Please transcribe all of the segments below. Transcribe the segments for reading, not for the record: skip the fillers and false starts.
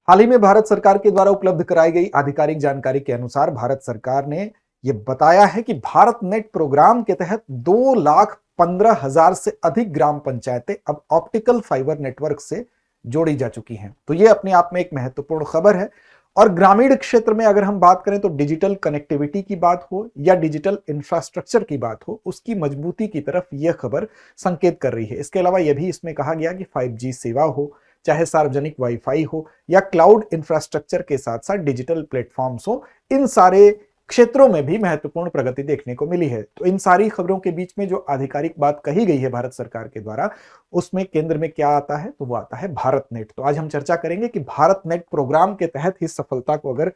हाल ही में भारत सरकार के द्वारा उपलब्ध कराई गई आधिकारिक जानकारी के अनुसार भारत सरकार ने यह बताया है कि भारत नेट प्रोग्राम के तहत 2,15,000 से अधिक ग्राम पंचायतें अब ऑप्टिकल फाइबर नेटवर्क से जोड़ी जा चुकी हैं। तो यह अपने आप में एक महत्वपूर्ण खबर है। और ग्रामीण क्षेत्र में अगर हम बात करें तो डिजिटल कनेक्टिविटी की बात हो या डिजिटल इंफ्रास्ट्रक्चर की बात हो, उसकी मजबूती की तरफ यह खबर संकेत कर रही है। इसके अलावा यह भी इसमें कहा गया कि 5G सेवा हो, चाहे सार्वजनिक वाईफाई हो या क्लाउड इंफ्रास्ट्रक्चर के साथ साथ डिजिटल प्लेटफॉर्म्स हो, इन सारे क्षेत्रों में भी महत्वपूर्ण प्रगति देखने को मिली है। तो इन सारी खबरों के बीच में जो आधिकारिक बात कही गई है भारत सरकार के द्वारा, उसमें केंद्र में क्या आता है? तो वो आता है भारत नेट। तो आज हम चर्चा करेंगे कि भारत नेट प्रोग्राम के तहत ही सफलता को अगर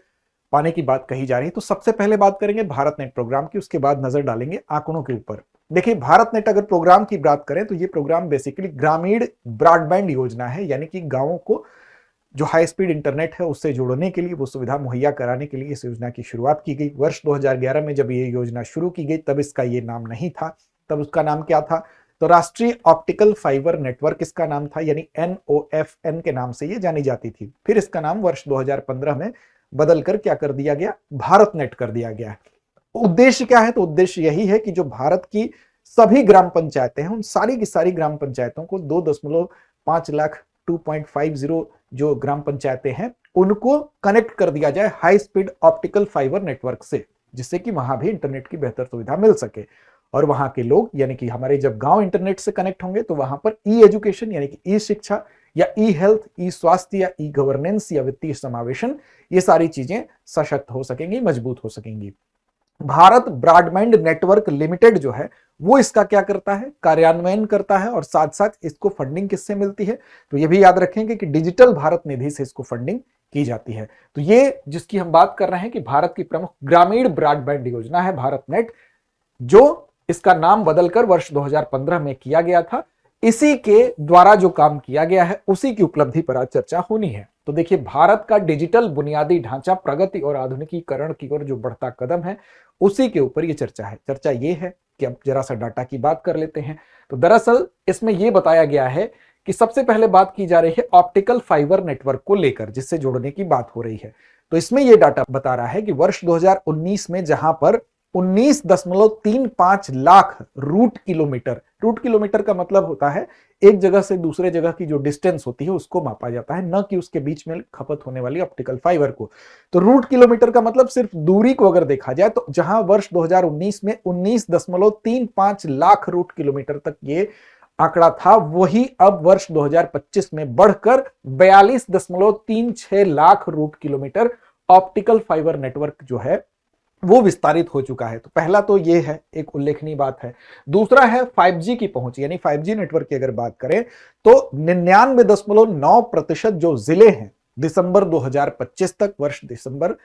पाने की बात कही जा रही है तो सबसे पहले बात करेंगे भारत नेट प्रोग्राम की, उसके बाद नजर डालेंगे आंकड़ों के ऊपर। देखिए, भारत नेट अगर प्रोग्राम की बात करें तो ये प्रोग्राम बेसिकली ग्रामीण ब्रॉडबैंड योजना है, यानी कि गांवों को जो हाई स्पीड इंटरनेट है उससे जोड़ने के लिए, वो सुविधा मुहैया कराने के लिए इस योजना की शुरुआत की गई। वर्ष 2011 में जब ये योजना शुरू की गई तब इसका ये नाम नहीं था। तब उसका नाम क्या था? तो राष्ट्रीय ऑप्टिकल फाइबर नेटवर्क इसका नाम था, यानी NOFN के नाम से ये जानी जाती थी। फिर इसका नाम वर्ष 2015 में बदलकर क्या कर दिया गया? भारत नेट कर दिया गया। उद्देश्य क्या है? तो उद्देश्य यही है कि जो भारत की सभी ग्राम पंचायतें हैं उन सारी की सारी ग्राम पंचायतों को 2.5 लाख 2.50 जो ग्राम पंचायतें हैं उनको कनेक्ट कर दिया जाए high speed optical fibre network से, जिससे कि वहां भी इंटरनेट की बेहतर सुविधा मिल सके। और वहां के लोग, यानी कि हमारे जब गांव इंटरनेट से कनेक्ट होंगे तो वहां पर ई एजुकेशन यानी कि ई शिक्षा या ई हेल्थ, ई स्वास्थ्य या ई गवर्नेंस या वित्तीय समावेशन, ये सारी चीजें सशक्त हो सकेंगी, मजबूत हो सकेंगी। भारत ब्रॉडबैंड नेटवर्क लिमिटेड जो है वो इसका क्या करता है? कार्यान्वयन करता है। और साथ साथ इसको फंडिंग किससे मिलती है? तो ये भी याद रखेंगे कि डिजिटल भारत निधि से इसको फंडिंग की जाती है। तो ये जिसकी हम बात कर रहे हैं कि भारत की प्रमुख ग्रामीण ब्रॉडबैंड योजना है भारत नेट, जो इसका नाम बदलकर वर्ष 2015 में किया गया था। इसी के द्वारा जो काम किया गया है उसी की उपलब्धि पर आज चर्चा होनी है। तो देखिए, भारत का डिजिटल बुनियादी ढांचा प्रगति और आधुनिकीकरण की ओर जो बढ़ता कदम है उसी के ऊपर ये चर्चा है। चर्चा ये है कि अब जरा सा डाटा की बात कर लेते हैं। तो दरअसल इसमें यह बताया गया है कि सबसे पहले बात की जा रही है ऑप्टिकल फाइबर नेटवर्क को लेकर, जिससे जोड़ने की बात हो रही है। तो इसमें यह डाटा बता रहा है कि वर्ष 2019 में जहां पर 19.35 लाख रूट किलोमीटर का मतलब होता है एक जगह से दूसरे जगह की जो डिस्टेंस होती है उसको मापा जाता है, न कि उसके बीच में खपत होने वाली ऑप्टिकल फाइबर को। तो रूट किलोमीटर का मतलब सिर्फ दूरी को अगर देखा जाए तो जहां वर्ष 2019 में 19.35 लाख रूट किलोमीटर तक ये आंकड़ा था, वही अब वर्ष 2025 में बढ़कर 42.36 lakh route kilometre optical fibre network जो है वो विस्तारित हो चुका है। तो पहला तो ये है, एक उल्लेखनीय बात है। दूसरा है 5G की पहुंच, यानी 5G नेटवर्क की अगर बात करें तो 99.9% जो जिले हैं दिसंबर 2025 तक, वर्ष दिसंबर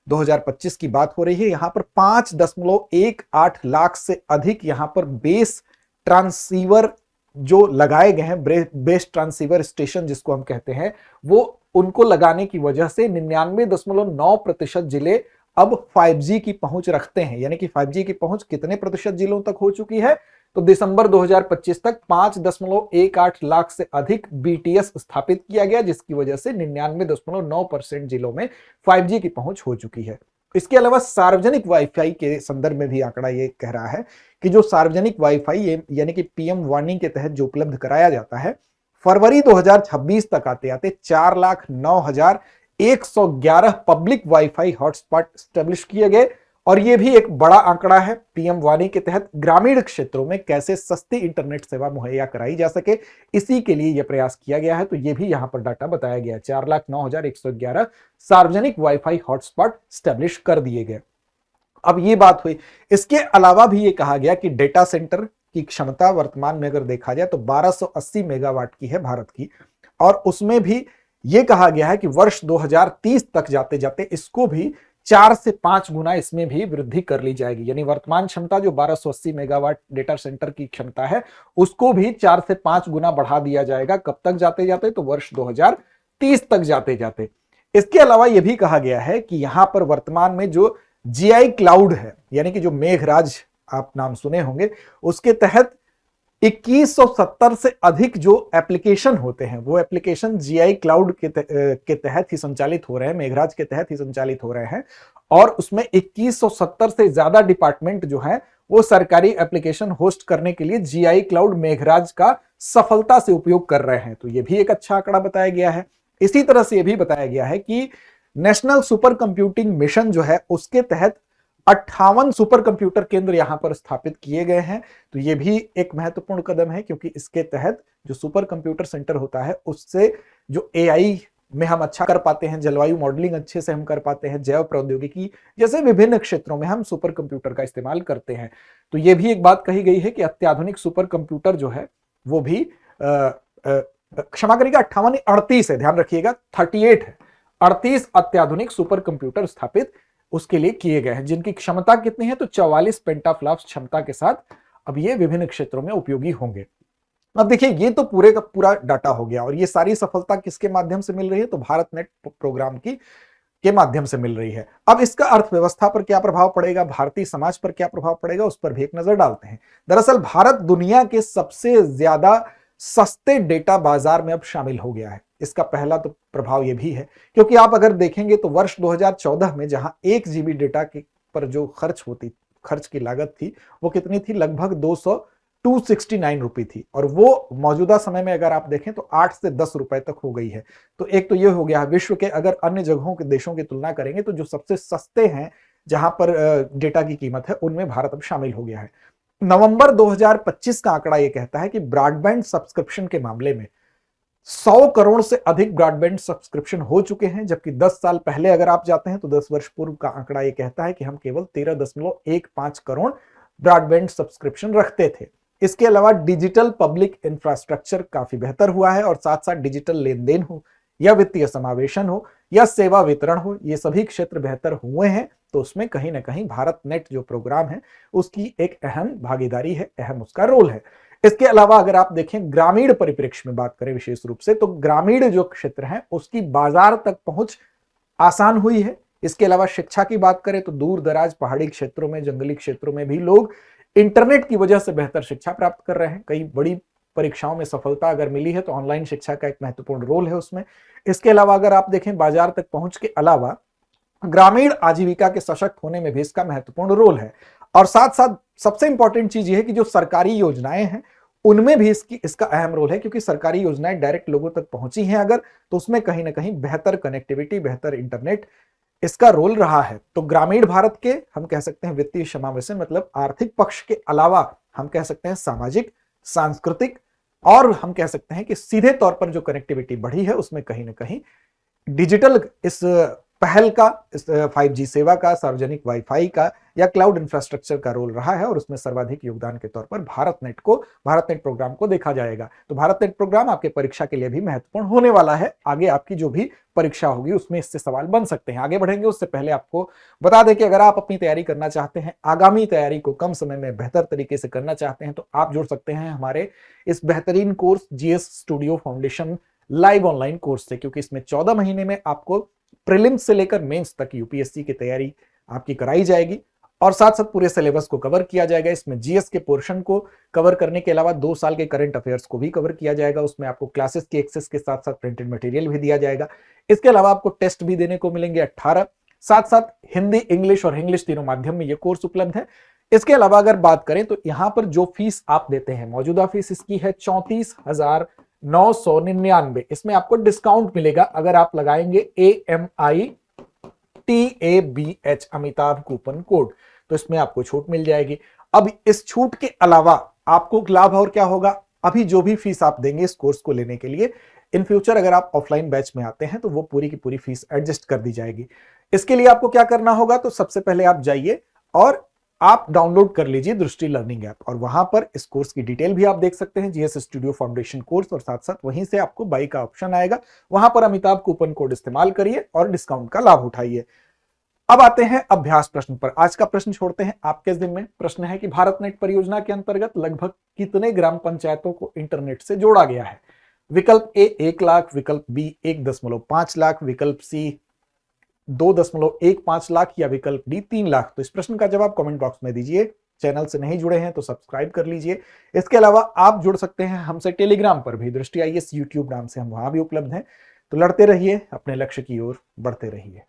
2025 की बात हो रही है, यहां पर 5.18 लाख से अधिक यहां पर बेस ट्रांसीवर जो लगाए गए हैं, बेस ट्रांसीवर स्टेशन जिसको हम कहते हैं, वो उनको लगाने की वजह से 99.9% जिले अब 5G की पहुंच रखते हैं। यानी कि 5G की पहुंच कितने प्रतिशत जिलों तक हो चुकी है? तो दिसंबर 2025 तक 5.18 लाख से अधिक BTS स्थापित किया गया, जिसकी वजह से 99.9% जिलों में 5G की पहुंच हो चुकी है। इसके अलावा सार्वजनिक वाईफाई के संदर्भ में भी आंकड़ा ये कह रहा है कि जो सार्वजनिक वाईफाई यानी कि PM वाणी के तहत जो उपलब्ध कराया जाता है, फरवरी 2026 तक आते आते 4,09,111 पब्लिक वाईफाई हॉटस्पॉट स्टैब्लिश किए गए। और यह भी एक बड़ा आंकड़ा है PM वाणी के तहत ग्रामीण क्षेत्रों में कैसे सस्ती इंटरनेट सेवा मुहैया कराई जा सके, इसी के लिए यह प्रयास किया गया है। तो यह भी यहां पर डाटा बताया गया है, 4,09,111 सार्वजनिक वाईफाई हॉटस्पॉट स्टैब्लिश कर दिए गए। अब ये बात हुई, इसके अलावा भी यह कहा गया कि डेटा सेंटर की क्षमता वर्तमान में अगर देखा जाए तो 1280 मेगावाट की है भारत की, और उसमें भी यह कहा गया है कि वर्ष 2030 तक जाते जाते इसको भी 4 से 5 गुना इसमें भी वृद्धि कर ली जाएगी। यानी वर्तमान क्षमता जो 1280 मेगावाट डेटा सेंटर की क्षमता है उसको भी 4 से 5 गुना बढ़ा दिया जाएगा। कब तक जाते जाते? तो वर्ष 2030 तक जाते जाते। इसके अलावा यह भी कहा गया है कि यहां पर वर्तमान में जो GI क्लाउड है, यानी कि जो मेघराज आप नाम सुने होंगे, उसके तहत 2170 से अधिक जो एप्लीकेशन होते हैं वो एप्लीकेशन जीआई क्लाउड के तहत ही संचालित हो रहे हैं, मेघराज के तहत ही संचालित हो रहे हैं। और उसमें 2170 से ज्यादा डिपार्टमेंट जो है वो सरकारी एप्लीकेशन होस्ट करने के लिए जीआई क्लाउड मेघराज का सफलता से उपयोग कर रहे हैं। तो ये भी एक अच्छा आंकड़ा बताया गया है। इसी तरह से यह भी बताया गया है कि नेशनल सुपर कंप्यूटिंग मिशन जो है उसके तहत 58 सुपर कंप्यूटर केंद्र यहां पर स्थापित किए गए हैं। तो यह भी एक महत्वपूर्ण कदम है, क्योंकि इसके तहत जो सुपर कंप्यूटर सेंटर होता है उससे जो एआई में हम अच्छा कर पाते हैं, जलवायु मॉडलिंग अच्छे से हम कर पाते हैं, जैव प्रौद्योगिकी जैसे विभिन्न क्षेत्रों में हम सुपर कंप्यूटर का इस्तेमाल करते हैं। तो यह भी एक बात कही गई है कि अत्याधुनिक सुपर कंप्यूटर जो है वो भी क्षमा करिएगा 58 38 है, ध्यान रखिएगा 38 है, 38 अत्याधुनिक सुपर कंप्यूटर स्थापित उसके लिए किए गए हैं, जिनकी क्षमता कितनी है तो 44 पेंटाफ्लॉप्स क्षमता के साथ अब ये विभिन्न क्षेत्रों में उपयोगी होंगे। अब देखिए ये तो पूरे का पूरा डाटा हो गया, और ये सारी सफलता किसके माध्यम से मिल रही है तो भारत नेट प्रोग्राम के माध्यम से मिल रही है। अब इसका अर्थव्यवस्था पर क्या प्रभाव पड़ेगा, भारतीय समाज पर क्या प्रभाव पड़ेगा, उस पर भी एक नजर डालते हैं। दरअसल भारत दुनिया के सबसे ज्यादा सस्ते डेटा बाजार में अब शामिल हो गया है। इसका पहला तो प्रभाव यह भी है, क्योंकि आप अगर देखेंगे तो वर्ष 2014 में जहां 1 GB डेटा पर जो खर्च की लागत थी वो कितनी थी, लगभग 269 रुपए थी, और वो मौजूदा समय में अगर आप देखें तो 8 से 10 रुपए तक हो गई है। तो एक तो ये हो गया विश्व के अगर अन्य जगहों के देशों की तुलना करेंगे तो जो सबसे सस्ते हैं जहां पर डेटा की कीमत है उनमें भारत अब शामिल हो गया है। नवंबर 2025 का आंकड़ा यह कहता है कि ब्रॉडबैंड सब्सक्रिप्शन के मामले में 100 करोड़ से अधिक ब्रॉडबैंड सब्सक्रिप्शन हो चुके हैं, जबकि 10 साल पहले अगर आप जाते हैं तो 10 वर्ष पूर्व का आंकड़ा यह कहता है कि हम केवल 13.15 करोड़ ब्रॉडबैंड सब्सक्रिप्शन रखते थे। इसके अलावा डिजिटल पब्लिक इंफ्रास्ट्रक्चर काफी बेहतर हुआ है, और साथ साथ डिजिटल लेन देन हो या वित्तीय समावेशन हो या सेवा वितरण हो, ये सभी क्षेत्र बेहतर हुए हैं। तो उसमें कहीं ना कहीं भारत नेट जो प्रोग्राम है उसकी एक अहम भागीदारी है, अहम उसका रोल है। इसके अलावा अगर आप देखें ग्रामीण परिप्रेक्ष्य में बात करें विशेष रूप से, तो ग्रामीण जो क्षेत्र है उसकी बाजार तक पहुंच आसान हुई है। इसके अलावा शिक्षा की बात करें तो दूर दराज पहाड़ी क्षेत्रों में, जंगली क्षेत्रों में भी लोग इंटरनेट की वजह से बेहतर शिक्षा प्राप्त कर रहे हैं। कई बड़ी परीक्षाओं में सफलता अगर मिली है तो ऑनलाइन शिक्षा का एक महत्वपूर्ण रोल है उसमें। इसके अलावा अगर आप देखें बाजार तक पहुंच के अलावा ग्रामीण आजीविका के सशक्त होने में भी इसका महत्वपूर्ण रोल है। और साथ साथ सबसे इंपॉर्टेंट चीज यह है कि जो सरकारी योजनाएं हैं उनमें भी इसका अहम रोल है, क्योंकि सरकारी योजनाएं डायरेक्ट लोगों तक पहुंची हैं अगर, तो उसमें कहीं ना कहीं बेहतर कनेक्टिविटी, बेहतर इंटरनेट इसका रोल रहा है। तो ग्रामीण भारत के हम कह सकते हैं वित्तीय समावेशन मतलब आर्थिक पक्ष के अलावा हम कह सकते हैं सामाजिक, सांस्कृतिक, और हम कह सकते हैं कि सीधे तौर पर जो कनेक्टिविटी बढ़ी है उसमें कहीं ना कहीं डिजिटल इस पहल का, इस 5G सेवा का, सार्वजनिक वाईफाई का या क्लाउड इंफ्रास्ट्रक्चर का रोल रहा है, और उसमें सर्वाधिक योगदान के तौर पर भारत नेट प्रोग्राम को देखा जाएगा। तो भारत नेट प्रोग्राम आपके परीक्षा के लिए भी महत्वपूर्ण होने वाला है। आगे आपकी जो भी परीक्षा होगी उसमें इससे सवाल बन सकते हैं। आगे बढ़ेंगे उससे पहले आपको बता दें कि अगर आप अपनी तैयारी करना चाहते हैं, आगामी तैयारी को कम समय में बेहतर तरीके से करना चाहते हैं, तो आप जुड़ सकते हैं हमारे इस बेहतरीन course GS studio foundation live online course से, क्योंकि इसमें 14 महीने में आपको प्रीलिम्स से लेकर मेंस तक यूपीएससी की तैयारी आपकी कराई जाएगी, और साथ साथ पूरे सिलेबस को कवर किया जाएगा। इसमें जीएस के पोर्शन को कवर करने के अलावा 2 साल के करंट अफेयर्स को भी कवर किया जाएगा। उसमें आपको क्लासेस की एक्सेस के साथ साथ प्रिंटेड मटेरियल भी दिया जाएगा। इसके अलावा आपको टेस्ट भी देने को मिलेंगे 18, साथ साथ हिंदी, इंग्लिश और इंग्लिश तीनों माध्यम में यह कोर्स उपलब्ध है। इसके अलावा अगर बात करें तो यहां पर जो फीस आप देते हैं, मौजूदा फीस इसकी है 34,999। इसमें आपको डिस्काउंट मिलेगा अगर आप लगाएंगे AMITABH अमिताभ कूपन कोड, तो इसमें आपको छूट मिल जाएगी। अब इस छूट के अलावा आपको लाभ और क्या होगा, अभी जो भी फीस आप देंगे इस कोर्स को लेने के लिए, इन फ्यूचर अगर आप ऑफलाइन बैच में आते हैं तो वो पूरी की पूरी फीस एडजस्ट कर दी जाएगी। इसके लिए आपको क्या करना होगा, तो सबसे पहले आप जाइए और आप डाउनलोड कर लीजिए दृष्टि लर्निंग ऐप, और वहां पर इस कोर्स की डिटेल भी आप देख सकते हैं, जीएस स्टूडियो फाउंडेशन कोर्स, और साथ साथ वहीं से आपको बाई का ऑप्शन आएगा, वहां पर अमिताभ कूपन कोड इस्तेमाल करिए और डिस्काउंट का लाभ उठाइए। अब आते हैं अभ्यास प्रश्न पर। आज का प्रश्न छोड़ते हैं आपके जिम्मे। प्रश्न है कि भारत नेट परियोजना के अंतर्गत लगभग कितने ग्राम पंचायतों को इंटरनेट से जोड़ा गया है। विकल्प ए 1 लाख, विकल्प बी 1.5 लाख, विकल्प सी 2.15 लाख या विकल्प डी 3 लाख। तो इस प्रश्न का जवाब कमेंट बॉक्स में दीजिए। चैनल से नहीं जुड़े हैं तो सब्सक्राइब कर लीजिए। इसके अलावा आप जुड़ सकते हैं हमसे टेलीग्राम पर भी, दृष्टि आईएएस यूट्यूब नाम से हम वहां भी उपलब्ध हैं। तो लड़ते रहिए, अपने लक्ष्य की ओर बढ़ते रहिए।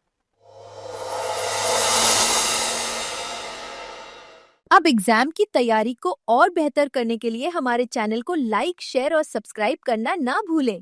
अब एग्जाम की तैयारी को और बेहतर करने के लिए हमारे चैनल को लाइक, शेयर और सब्सक्राइब करना ना भूलें।